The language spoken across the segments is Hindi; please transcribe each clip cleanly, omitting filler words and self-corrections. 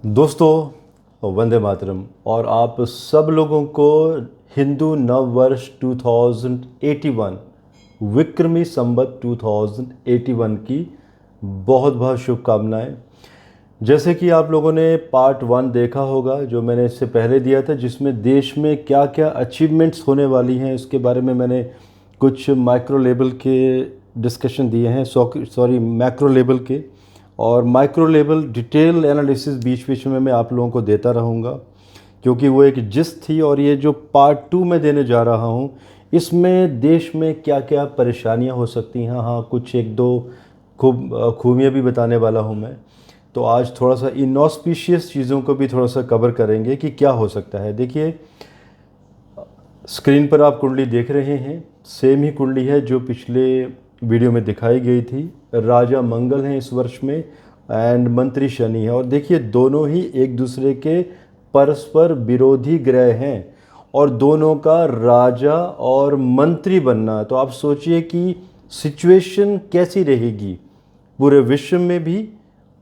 दोस्तों, वंदे मातरम। और आप सब लोगों को हिंदू नव वर्ष 2081 विक्रमी संवत 2081 की बहुत बहुत शुभकामनाएं। जैसे कि आप लोगों ने पार्ट 1 देखा होगा जो मैंने इससे पहले दिया था, जिसमें देश में क्या क्या अचीवमेंट्स होने वाली हैं उसके बारे में मैंने कुछ माइक्रो लेवल के डिस्कशन दिए हैं, सॉरी मैक्रो लेवल के, और माइक्रो लेवल डिटेल एनालिसिस बीच बीच में मैं आप लोगों को देता रहूँगा, क्योंकि वो एक जिस्त थी। और ये जो पार्ट 2 में देने जा रहा हूँ इसमें देश में क्या क्या परेशानियाँ हो सकती हैं, हाँ कुछ एक दो खूबियाँ भी बताने वाला हूँ मैं। तो आज थोड़ा सा इनऑस्पिशियस चीज़ों को भी थोड़ा सा कवर करेंगे कि क्या हो सकता है। देखिए, स्क्रीन पर आप कुंडली देख रहे हैं, सेम ही कुंडली है जो पिछले वीडियो में दिखाई गई थी। राजा मंगल हैं इस वर्ष में एंड मंत्री शनि है। और देखिए, दोनों ही एक दूसरे के परस्पर विरोधी ग्रह हैं और दोनों का राजा और मंत्री बनना। तो आप सोचिए कि सिचुएशन कैसी रहेगी पूरे विश्व में भी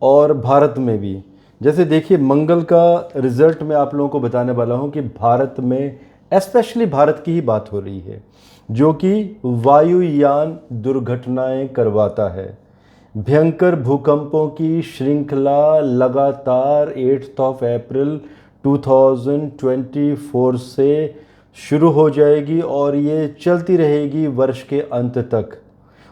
और भारत में भी। जैसे देखिए, मंगल का रिजल्ट मैं आप लोगों को बताने वाला हूं कि भारत में, स्पेशली भारत की ही बात हो रही है, जो कि वायुयान दुर्घटनाएं करवाता है। भयंकर भूकंपों की श्रृंखला लगातार 8 अप्रैल 2024 से शुरू हो जाएगी और ये चलती रहेगी वर्ष के अंत तक,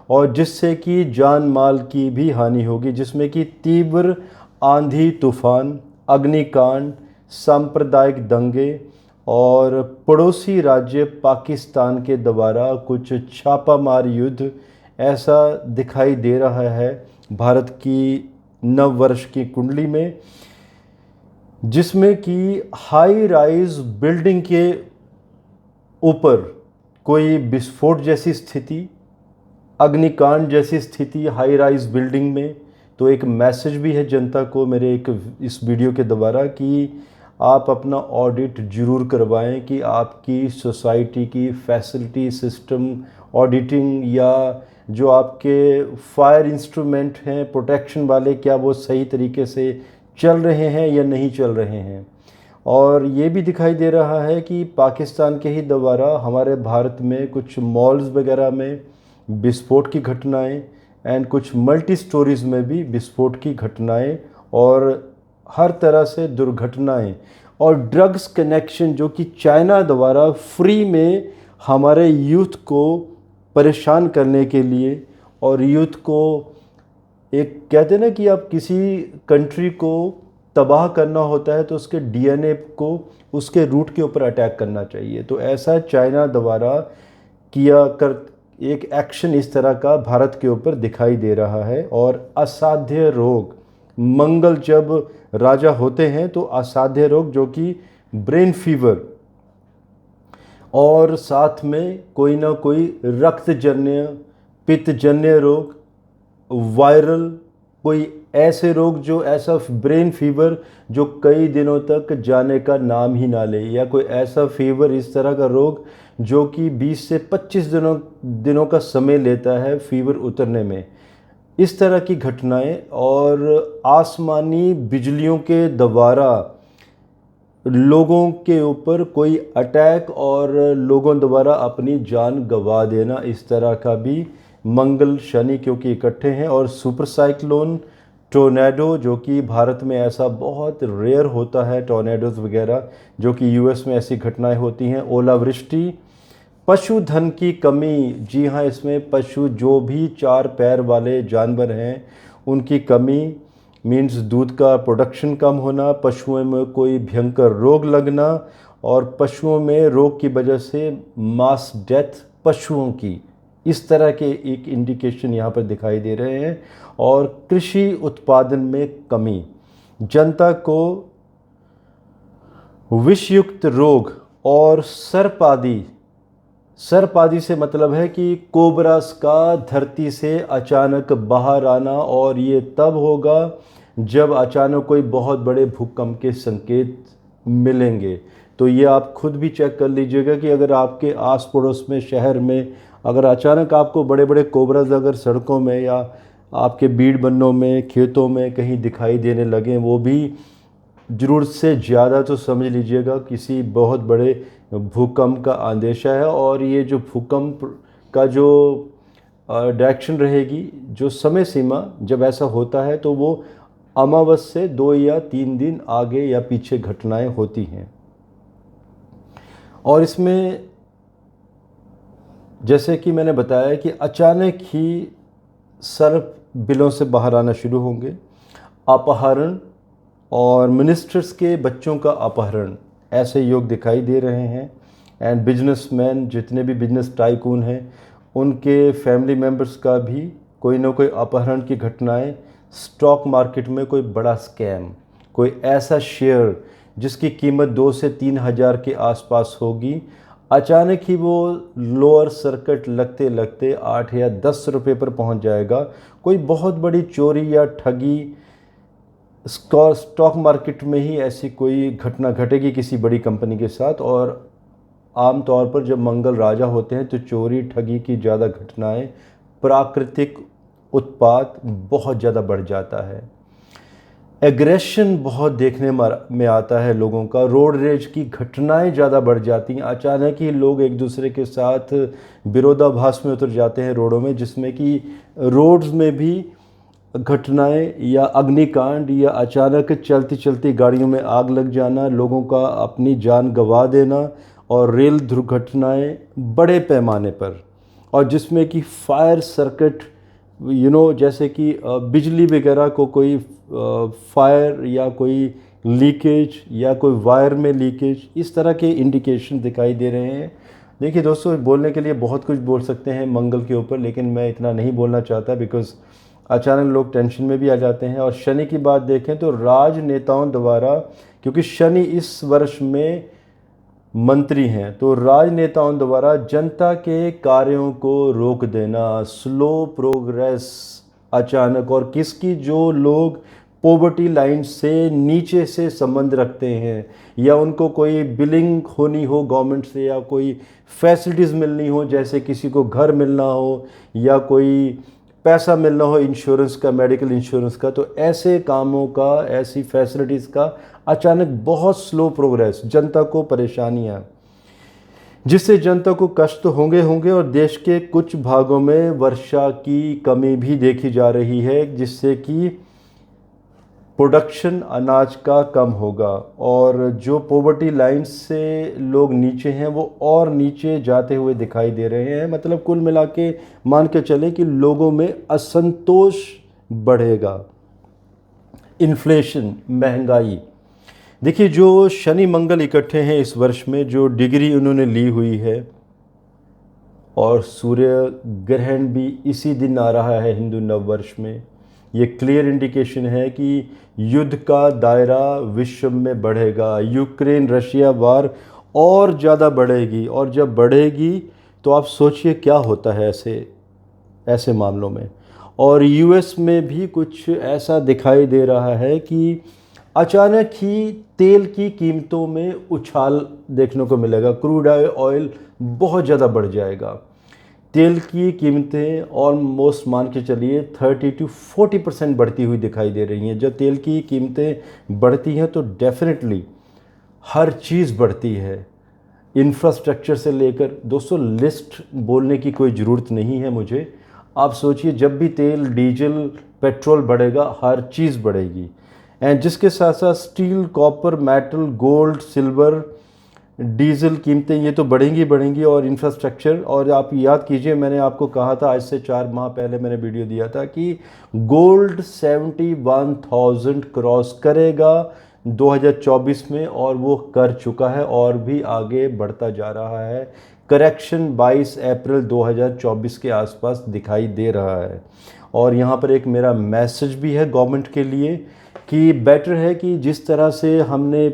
और जिससे कि जान माल की भी हानि होगी, जिसमें कि तीव्र आंधी तूफान, अग्निकांड, सांप्रदायिक दंगे और पड़ोसी राज्य पाकिस्तान के द्वारा कुछ छापामार युद्ध ऐसा दिखाई दे रहा है भारत की नव वर्ष की कुंडली में, जिसमें कि हाई राइज बिल्डिंग के ऊपर कोई विस्फोट जैसी स्थिति, अग्निकांड जैसी स्थिति हाई राइज बिल्डिंग में। तो एक मैसेज भी है जनता को मेरे इस वीडियो के द्वारा कि आप अपना ऑडिट ज़रूर करवाएं कि आपकी सोसाइटी की फैसिलिटी सिस्टम ऑडिटिंग या जो आपके फायर इंस्ट्रूमेंट हैं प्रोटेक्शन वाले, क्या वो सही तरीके से चल रहे हैं या नहीं चल रहे हैं। और ये भी दिखाई दे रहा है कि पाकिस्तान के ही द्वारा हमारे भारत में कुछ मॉल्स वगैरह में विस्फोट की घटनाएं एंड कुछ मल्टी स्टोरीज़ में भी विस्फोट की घटनाएं और हर तरह से दुर्घटनाएं और ड्रग्स कनेक्शन, जो कि चाइना द्वारा फ्री में हमारे यूथ को परेशान करने के लिए, और यूथ को एक कहते हैं ना कि आप किसी कंट्री को तबाह करना होता है तो उसके डीएनए को उसके रूट के ऊपर अटैक करना चाहिए। तो ऐसा चाइना द्वारा किया कर एक एक्शन इस तरह का भारत के ऊपर दिखाई दे रहा है। और असाध्य रोग, मंगल जब राजा होते हैं तो असाध्य रोग, जो कि ब्रेन फीवर और साथ में कोई ना कोई रक्तजन्य, पित्तजन्य रोग, वायरल कोई ऐसे रोग, जो ऐसा ब्रेन फीवर जो कई दिनों तक जाने का नाम ही ना ले, या कोई ऐसा फीवर, इस तरह का रोग जो कि 20 से 25 दिनों का समय लेता है फीवर उतरने में। इस तरह की घटनाएं और आसमानी बिजलियों के द्वारा लोगों के ऊपर कोई अटैक और लोगों द्वारा अपनी जान गंवा देना, इस तरह का भी मंगल शनि क्योंकि इकट्ठे हैं। और सुपर साइक्लोन, टोर्नेडो, जो कि भारत में ऐसा बहुत रेयर होता है, टोर्नेडोज वगैरह, जो कि यूएस में ऐसी घटनाएं होती हैं। ओलावृष्टि, पशुधन की कमी, जी हाँ, इसमें पशु जो भी 4 पैर वाले जानवर हैं उनकी कमी मीन्स दूध का प्रोडक्शन कम होना, पशुओं में कोई भयंकर रोग लगना, और पशुओं में रोग की वजह से मास डेथ पशुओं की, इस तरह के एक इंडिकेशन यहाँ पर दिखाई दे रहे हैं। और कृषि उत्पादन में कमी, जनता को विषयुक्त रोग और सर्पादि से मतलब है कि कोबरास का धरती से अचानक बाहर आना, और ये तब होगा जब अचानक कोई बहुत बड़े भूकंप के संकेत मिलेंगे। तो ये आप खुद भी चेक कर लीजिएगा कि अगर आपके आस पड़ोस में, शहर में, अगर अचानक आपको बड़े बड़े कोबराज अगर सड़कों में या आपके बीड़ बन्नों में, खेतों में कहीं दिखाई देने लगे, वो भी ज़रूरत से ज़्यादा तो समझ लीजिएगा किसी बहुत बड़े भूकंप का अंदेशा है। और ये जो भूकंप का जो डायरेक्शन रहेगी, जो समय सीमा, जब ऐसा होता है तो वो अमावस से 2 या 3 दिन आगे या पीछे घटनाएं होती हैं। और इसमें जैसे कि मैंने बताया कि अचानक ही सर्प बिलों से बाहर आना शुरू होंगे, अपहरण और मिनिस्टर्स के बच्चों का अपहरण, ऐसे योग दिखाई दे रहे हैं। एंड बिजनेसमैन, जितने भी बिजनेस टाइकून हैं, उनके फैमिली मेम्बर्स का भी कोई ना कोई अपहरण की घटनाएं। स्टॉक मार्केट में कोई बड़ा स्कैम, कोई ऐसा शेयर जिसकी कीमत 2 से 3 हज़ार के आसपास होगी, अचानक ही वो लोअर सर्किट लगते लगते 8 या 10 रुपये पर पहुंच जाएगा। कोई बहुत बड़ी चोरी या ठगी स्टॉक मार्केट में ही ऐसी कोई घटना घटेगी किसी बड़ी कंपनी के साथ। और आम तौर पर जब मंगल राजा होते हैं तो चोरी ठगी की ज़्यादा घटनाएं, प्राकृतिक उत्पात बहुत ज़्यादा बढ़ जाता है। एग्रेशन बहुत देखने में आता है लोगों का, रोड रेज की घटनाएं ज़्यादा बढ़ जाती हैं। अचानक ही लोग एक दूसरे के साथ विरोधाभास में उतर जाते हैं रोडों में, जिसमें कि रोड्स में भी घटनाएं या अग्निकांड या अचानक चलती चलती गाड़ियों में आग लग जाना, लोगों का अपनी जान गंवा देना, और रेल दुर्घटनाएं बड़े पैमाने पर, और जिसमें कि फायर सर्किट, जैसे कि बिजली वगैरह को कोई फायर या कोई लीकेज या कोई वायर में लीकेज, इस तरह के इंडिकेशन दिखाई दे रहे हैं। देखिए दोस्तों, बोलने के लिए बहुत कुछ बोल सकते हैं मंगल के ऊपर, लेकिन मैं इतना नहीं बोलना चाहता, बिकॉज़ अचानक लोग टेंशन में भी आ जाते हैं। और शनि की बात देखें तो राजनेताओं द्वारा, क्योंकि शनि इस वर्ष में मंत्री हैं, तो राजनेताओं द्वारा जनता के कार्यों को रोक देना, स्लो प्रोग्रेस अचानक, और किसकी, जो लोग पॉवर्टी लाइन से नीचे से संबंध रखते हैं, या उनको कोई बिलिंग होनी हो गवर्नमेंट से, या कोई फैसिलिटीज़ मिलनी हो, जैसे किसी को घर मिलना हो या कोई पैसा मिलना हो इंश्योरेंस का, मेडिकल इंश्योरेंस का, तो ऐसे कामों का, ऐसी फैसिलिटीज़ का अचानक बहुत स्लो प्रोग्रेस, जनता को परेशानियाँ, जिससे जनता को कष्ट होंगे। और देश के कुछ भागों में वर्षा की कमी भी देखी जा रही है, जिससे कि प्रोडक्शन अनाज का कम होगा, और जो पॉवर्टी लाइन से लोग नीचे हैं वो और नीचे जाते हुए दिखाई दे रहे हैं। मतलब कुल मिला के मान के चले कि लोगों में असंतोष बढ़ेगा। इन्फ्लेशन, महंगाई, देखिए जो शनि मंगल इकट्ठे हैं इस वर्ष में, जो डिग्री उन्होंने ली हुई है, और सूर्य ग्रहण भी इसी दिन आ रहा है हिंदू नव वर्ष में, ये क्लियर इंडिकेशन है कि युद्ध का दायरा विश्व में बढ़ेगा। यूक्रेन रशिया वार और ज़्यादा बढ़ेगी, और जब बढ़ेगी तो आप सोचिए क्या होता है ऐसे मामलों में। और यूएस में भी कुछ ऐसा दिखाई दे रहा है कि अचानक ही तेल की कीमतों में उछाल देखने को मिलेगा। क्रूड ऑयल बहुत ज़्यादा बढ़ जाएगा। तेल की कीमतें ऑलमोस्ट मान के चलिए 30 to 40% बढ़ती हुई दिखाई दे रही हैं। जब तेल की कीमतें बढ़ती हैं तो डेफिनेटली हर चीज़ बढ़ती है, इंफ्रास्ट्रक्चर से लेकर। दोस्तों, लिस्ट बोलने की कोई ज़रूरत नहीं है मुझे। आप सोचिए, जब भी तेल, डीजल, पेट्रोल बढ़ेगा, हर चीज़ बढ़ेगी। एंड जिसके साथ साथ steel, copper, metal, gold, silver, diesel कीमतें, ये तो बढ़ेंगी। और इंफ्रास्ट्रक्चर, और आप याद कीजिए, मैंने आपको कहा था आज से 4 माह पहले मैंने वीडियो दिया था कि गोल्ड 71,000 क्रॉस करेगा 2024 में, और वो कर चुका है और भी आगे बढ़ता जा रहा है। करेक्शन 22 अप्रैल 2024 के आसपास दिखाई दे रहा है। और यहाँ पर एक मेरा मैसेज भी है गवर्नमेंट के लिए कि बेटर है कि जिस तरह से हमने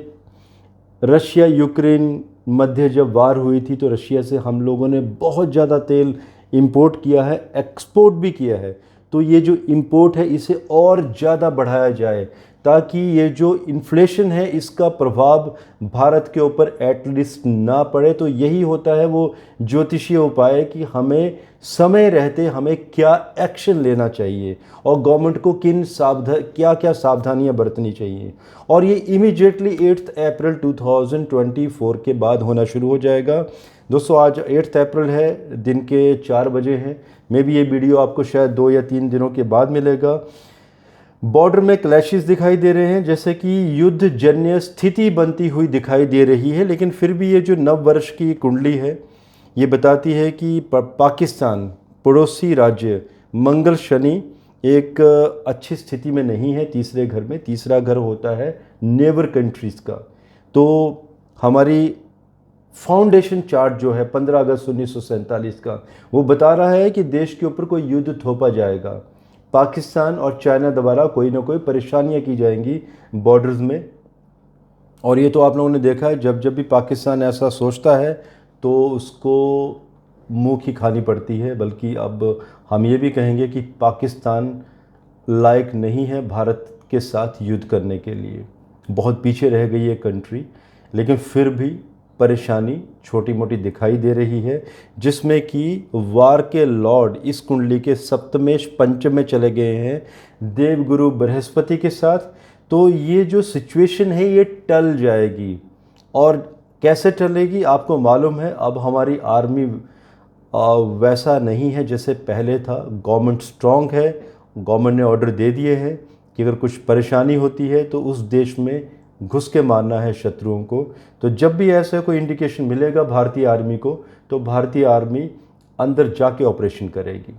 रशिया यूक्रेन मध्य जब वार हुई थी तो रशिया से हम लोगों ने बहुत ज़्यादा तेल इंपोर्ट किया है, एक्सपोर्ट भी किया है, तो ये जो इंपोर्ट है इसे और ज़्यादा बढ़ाया जाए ताकि ये जो इन्फ्लेशन है इसका प्रभाव भारत के ऊपर एटलीस्ट ना पड़े। तो यही होता है वो ज्योतिषीय उपाय कि हमें समय रहते हमें क्या एक्शन लेना चाहिए और गवर्नमेंट को क्या क्या सावधानियां बरतनी चाहिए। और ये इमीडिएटली 8 अप्रैल 2024 के बाद होना शुरू हो जाएगा। दोस्तों आज 8 अप्रैल है, दिन के 4 बजे हैं। मे भी ये वीडियो आपको शायद 2 या 3 दिनों के बाद मिलेगा। बॉर्डर में क्लैशेस दिखाई दे रहे हैं, जैसे कि युद्ध जन्य स्थिति बनती हुई दिखाई दे रही है। लेकिन फिर भी ये जो नव वर्ष की कुंडली है ये बताती है कि पाकिस्तान पड़ोसी राज्य मंगल शनि एक अच्छी स्थिति में नहीं है। तीसरे घर में, तीसरा घर होता है नेबर कंट्रीज़ का। तो हमारी फाउंडेशन चार्ट जो है 15 अगस्त 1947 का, वो बता रहा है कि देश के ऊपर कोई युद्ध थोपा जाएगा। पाकिस्तान और चाइना द्वारा कोई ना कोई परेशानियां की जाएंगी बॉर्डर्स में। और ये तो आप लोगों ने देखा है, जब जब भी पाकिस्तान ऐसा सोचता है तो उसको मुंह की खानी पड़ती है। बल्कि अब हम ये भी कहेंगे कि पाकिस्तान लायक नहीं है भारत के साथ युद्ध करने के लिए। बहुत पीछे रह गई है कंट्री, लेकिन फिर भी परेशानी छोटी मोटी दिखाई दे रही है, जिसमें कि वार के लॉर्ड इस कुंडली के सप्तमेश पंचम में चले गए हैं देवगुरु बृहस्पति के साथ। तो ये जो सिचुएशन है ये टल जाएगी। और कैसे टलेगी आपको मालूम है, अब हमारी आर्मी वैसा नहीं है जैसे पहले था। गवर्नमेंट स्ट्रांग है, गवर्नमेंट ने ऑर्डर दे दिए हैं कि अगर कुछ परेशानी होती है तो उस देश में घुस के मारना है शत्रुओं को। तो जब भी ऐसा कोई इंडिकेशन मिलेगा भारतीय आर्मी को, तो भारतीय आर्मी अंदर जाके ऑपरेशन करेगी।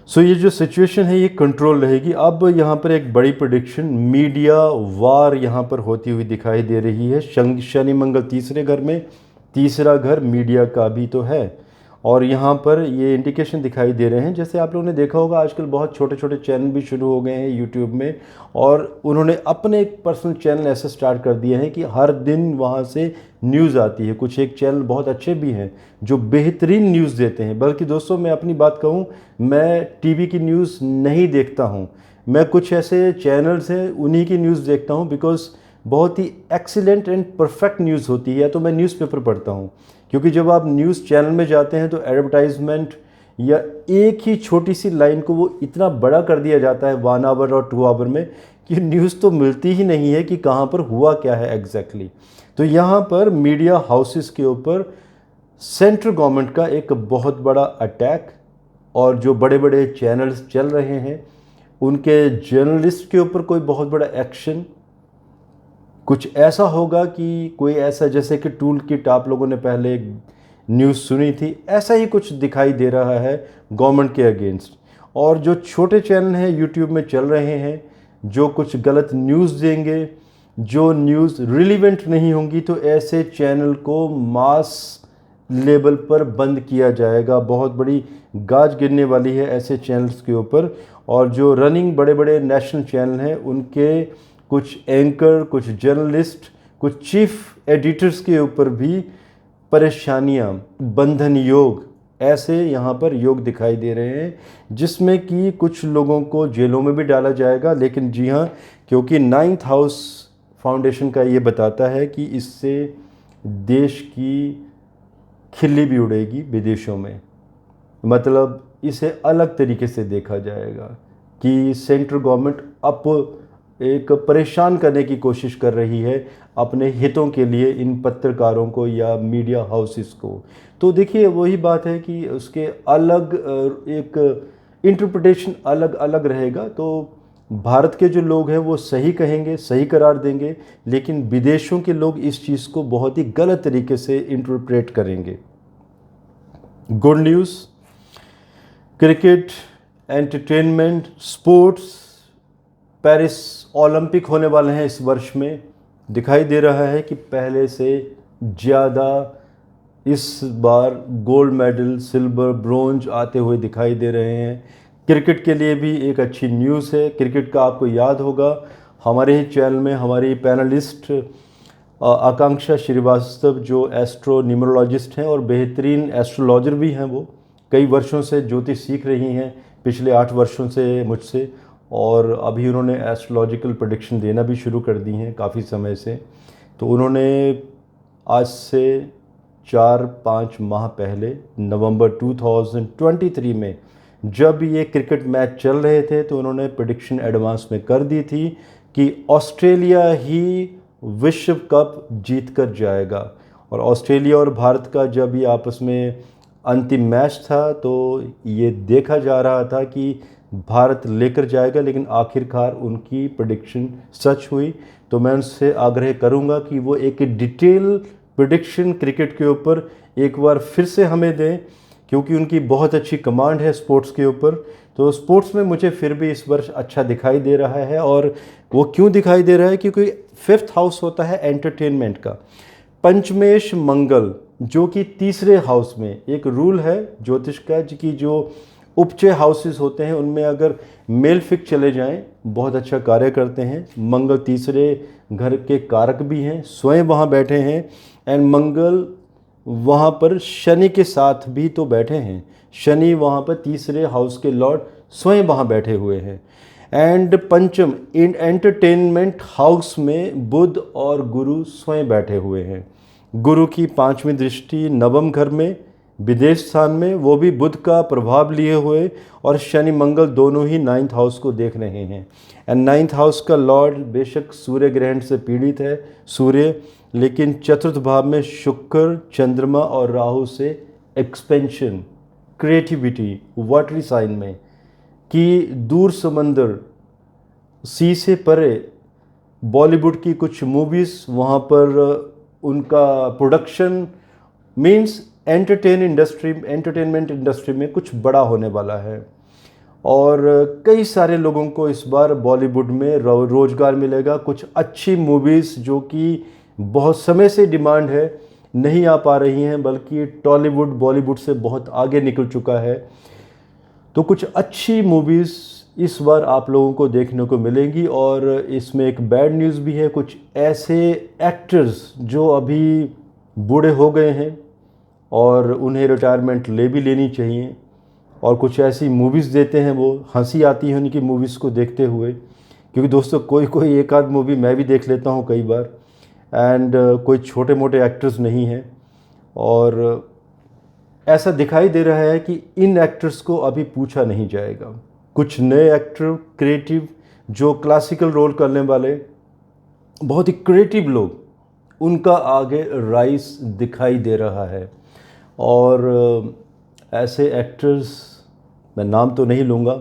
सो ये जो सिचुएशन है ये कंट्रोल रहेगी। अब यहाँ पर एक बड़ी प्रेडिक्शन, मीडिया वार यहाँ पर होती हुई दिखाई दे रही है। शनि मंगल तीसरे घर में, तीसरा घर मीडिया का भी तो है। और यहाँ पर ये इंडिकेशन दिखाई दे रहे हैं, जैसे आप लोगों ने देखा होगा आजकल बहुत छोटे छोटे चैनल भी शुरू हो गए हैं यूट्यूब में, और उन्होंने अपने एक पर्सनल चैनल ऐसे स्टार्ट कर दिए हैं कि हर दिन वहाँ से न्यूज़ आती है। कुछ एक चैनल बहुत अच्छे भी हैं जो बेहतरीन न्यूज़ देते हैं। बल्कि दोस्तों मैं अपनी बात कहूँ, मैं टीवी की न्यूज़ नहीं देखता हूँ, मैं कुछ ऐसे चैनल्स हैं उन्हीं की न्यूज़ देखता हूँ, बिकॉज बहुत ही एक्सीलेंट एंड परफेक्ट न्यूज़ होती है। तो मैं न्यूज़पेपर पढ़ता हूँ, क्योंकि जब आप न्यूज़ चैनल में जाते हैं तो एडवर्टाइजमेंट या एक ही छोटी सी लाइन को वो इतना बड़ा कर दिया जाता है 1 आवर और 2 आवर में कि न्यूज़ तो मिलती ही नहीं है कि कहाँ पर हुआ क्या है एग्जैक्टली। तो यहाँ पर मीडिया हाउसेस के ऊपर सेंट्रल गवर्नमेंट का एक बहुत बड़ा अटैक, और जो बड़े बड़े चैनल्स चल रहे हैं उनके जर्नलिस्ट के ऊपर कोई बहुत बड़ा एक्शन, कुछ ऐसा होगा कि कोई ऐसा, जैसे कि टूल किट आप लोगों ने पहले न्यूज़ सुनी थी, ऐसा ही कुछ दिखाई दे रहा है गवर्नमेंट के अगेंस्ट। और जो छोटे चैनल हैं यूट्यूब में चल रहे हैं, जो कुछ गलत न्यूज़ देंगे, जो न्यूज़ रिलीवेंट नहीं होंगी, तो ऐसे चैनल को मास लेवल पर बंद किया जाएगा। बहुत बड़ी गाज गिरने वाली है ऐसे चैनल्स के ऊपर। और जो रनिंग बड़े बड़े नेशनल चैनल हैं उनके कुछ एंकर, कुछ जर्नलिस्ट, कुछ चीफ एडिटर्स के ऊपर भी परेशानियां, बंधन योग, ऐसे यहाँ पर योग दिखाई दे रहे हैं, जिसमें कि कुछ लोगों को जेलों में भी डाला जाएगा। लेकिन जी हाँ, क्योंकि 9th हाउस फाउंडेशन का ये बताता है कि इससे देश की खिल्ली भी उड़ेगी विदेशों में। मतलब इसे अलग तरीके से देखा जाएगा कि सेंट्रल गवर्नमेंट अब एक परेशान करने की कोशिश कर रही है अपने हितों के लिए इन पत्रकारों को या मीडिया हाउसेस को। तो देखिए वही बात है कि उसके अलग एक इंटरप्रिटेशन अलग अलग रहेगा। तो भारत के जो लोग हैं वो सही कहेंगे, सही करार देंगे, लेकिन विदेशों के लोग इस चीज़ को बहुत ही गलत तरीके से इंटरप्रेट करेंगे। Good news, cricket, entertainment, sports, Paris Olympic होने वाले हैं इस वर्ष में। दिखाई दे रहा है कि पहले से ज़्यादा इस बार गोल्ड मेडल, सिल्वर, ब्रोंज आते हुए दिखाई दे रहे हैं। क्रिकेट के लिए भी एक अच्छी न्यूज़ है। क्रिकेट का आपको याद होगा हमारे ही चैनल में हमारी पैनलिस्ट आकांक्षा श्रीवास्तव, जो एस्ट्रो न्यूमरोलॉजिस्ट हैं और बेहतरीन एस्ट्रोलॉजर भी हैं, वो कई वर्षों से ज्योतिष सीख रही हैं, पिछले 8 वर्षों से मुझसे। और अभी उन्होंने एस्ट्रोलॉजिकल प्रेडिक्शन देना भी शुरू कर दी हैं काफ़ी समय से। तो उन्होंने आज से 4-5 माह पहले नवंबर 2023 में जब ये क्रिकेट मैच चल रहे थे तो उन्होंने प्रेडिक्शन एडवांस में कर दी थी कि ऑस्ट्रेलिया ही विश्व कप जीत कर जाएगा। और ऑस्ट्रेलिया और भारत का जब ये आपस में अंतिम मैच था तो ये देखा जा रहा था कि भारत लेकर जाएगा, लेकिन आखिरकार उनकी प्रेडिक्शन सच हुई। तो मैं उनसे आग्रह करूंगा कि वो एक डिटेल प्रेडिक्शन क्रिकेट के ऊपर एक बार फिर से हमें दें, क्योंकि उनकी बहुत अच्छी कमांड है स्पोर्ट्स के ऊपर। तो स्पोर्ट्स में मुझे फिर भी इस वर्ष अच्छा दिखाई दे रहा है। और वो क्यों दिखाई दे रहा है? क्योंकि 5th हाउस होता है एंटरटेनमेंट का। पंचमेश मंगल जो कि तीसरे हाउस में, एक रूल है ज्योतिष का कि जो उपचय हाउसेस होते हैं उनमें अगर मेल फिक चले जाएं बहुत अच्छा कार्य करते हैं। मंगल तीसरे घर के कारक भी हैं, स्वयं वहाँ बैठे हैं। एंड मंगल वहाँ पर शनि के साथ भी तो बैठे हैं। शनि वहाँ पर तीसरे हाउस के लॉर्ड स्वयं वहाँ बैठे हुए हैं। एंड पंचम इन एंटरटेनमेंट हाउस में बुध और गुरु स्वयं बैठे हुए हैं। गुरु की 5वीं दृष्टि नवम घर में विदेश स्थान में, वो भी बुध का प्रभाव लिए हुए, और शनि मंगल दोनों ही 9th हाउस को देख रहे हैं। एंड 9th हाउस का लॉर्ड बेशक सूर्य ग्रहण से पीड़ित है सूर्य, लेकिन चतुर्थ भाव में शुक्र, चंद्रमा और राहु से एक्सपेंशन, क्रिएटिविटी, वाटरी साइन में कि दूर समंदर, सी से परे बॉलीवुड की कुछ मूवीज़ वहाँ पर उनका प्रोडक्शन मीन्स एंटरटेनमेंट इंडस्ट्री में कुछ बड़ा होने वाला है। और कई सारे लोगों को इस बार बॉलीवुड में रोज़गार मिलेगा। कुछ अच्छी मूवीज़ जो कि बहुत समय से डिमांड है नहीं आ पा रही हैं, बल्कि टॉलीवुड बॉलीवुड से बहुत आगे निकल चुका है। तो कुछ अच्छी मूवीज़ इस बार आप लोगों को देखने को मिलेंगी। और इसमें एक बैड न्यूज़ भी है, कुछ ऐसे एक्टर्स जो अभी बूढ़े हो गए हैं और उन्हें रिटायरमेंट ले भी लेनी चाहिए, और कुछ ऐसी मूवीज़ देते हैं, वो हंसी आती है उनकी मूवीज़ को देखते हुए। क्योंकि दोस्तों कोई एक आध मूवी मैं भी देख लेता हूँ कई बार। एंड कोई छोटे मोटे एक्टर्स नहीं हैं, और ऐसा दिखाई दे रहा है कि इन एक्टर्स को अभी पूछा नहीं जाएगा। कुछ नए एक्टर क्रिएटिव जो क्लासिकल रोल करने वाले बहुत ही क्रिएटिव लोग, उनका आगे राइज दिखाई दे रहा है। और ऐसे एक्टर्स, मैं नाम तो नहीं लूँगा,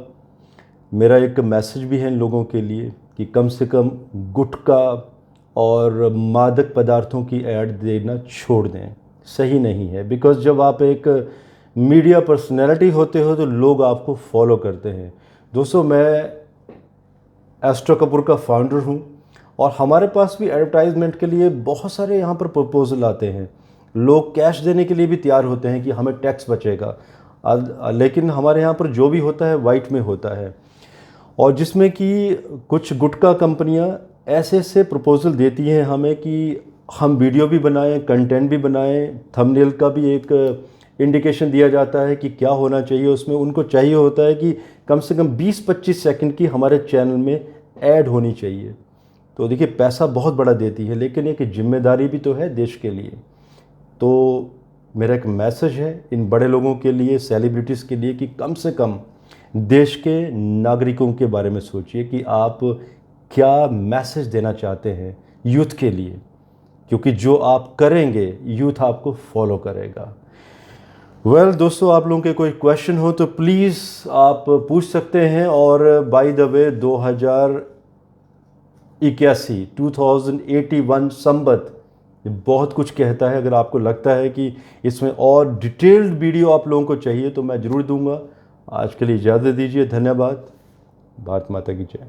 मेरा एक मैसेज भी है इन लोगों के लिए कि कम से कम गुटखा और मादक पदार्थों की ऐड देना छोड़ दें। सही नहीं है, बिकॉज़ जब आप एक मीडिया पर्सनैलिटी होते हो तो लोग आपको फॉलो करते हैं। दोस्तों, मैं एस्ट्रो कपूर का फाउंडर हूँ, और हमारे पास भी एडवर्टाइजमेंट के लिए बहुत सारे यहाँ पर प्रपोजल आते हैं। लोग कैश देने के लिए भी तैयार होते हैं कि हमें टैक्स बचेगा, लेकिन हमारे यहाँ पर जो भी होता है वाइट में होता है। और जिसमें कि कुछ गुटखा कंपनियाँ ऐसे प्रपोजल देती हैं हमें कि हम वीडियो भी बनाएं, कंटेंट भी बनाएं, थंबनेल का भी एक इंडिकेशन दिया जाता है कि क्या होना चाहिए उसमें। उनको चाहिए होता है कि कम से कम 20-25 सेकंड की हमारे चैनल में ऐड होनी चाहिए। तो देखिए, पैसा बहुत बड़ा देती है, लेकिन एक जिम्मेदारी भी तो है देश के लिए। तो मेरा एक मैसेज है इन बड़े लोगों के लिए, सेलिब्रिटीज़ के लिए, कि कम से कम देश के नागरिकों के बारे में सोचिए कि आप क्या मैसेज देना चाहते हैं यूथ के लिए, क्योंकि जो आप करेंगे यूथ आपको फॉलो करेगा। दोस्तों, आप लोगों के कोई क्वेश्चन हो तो प्लीज़ आप पूछ सकते हैं। और बाय द वे 2081 संबत बहुत कुछ कहता है। अगर आपको लगता है कि इसमें और डिटेल्ड वीडियो आप लोगों को चाहिए तो मैं ज़रूर दूंगा। आज के लिए इजाज़त दीजिए। धन्यवाद। भारत माता की जय।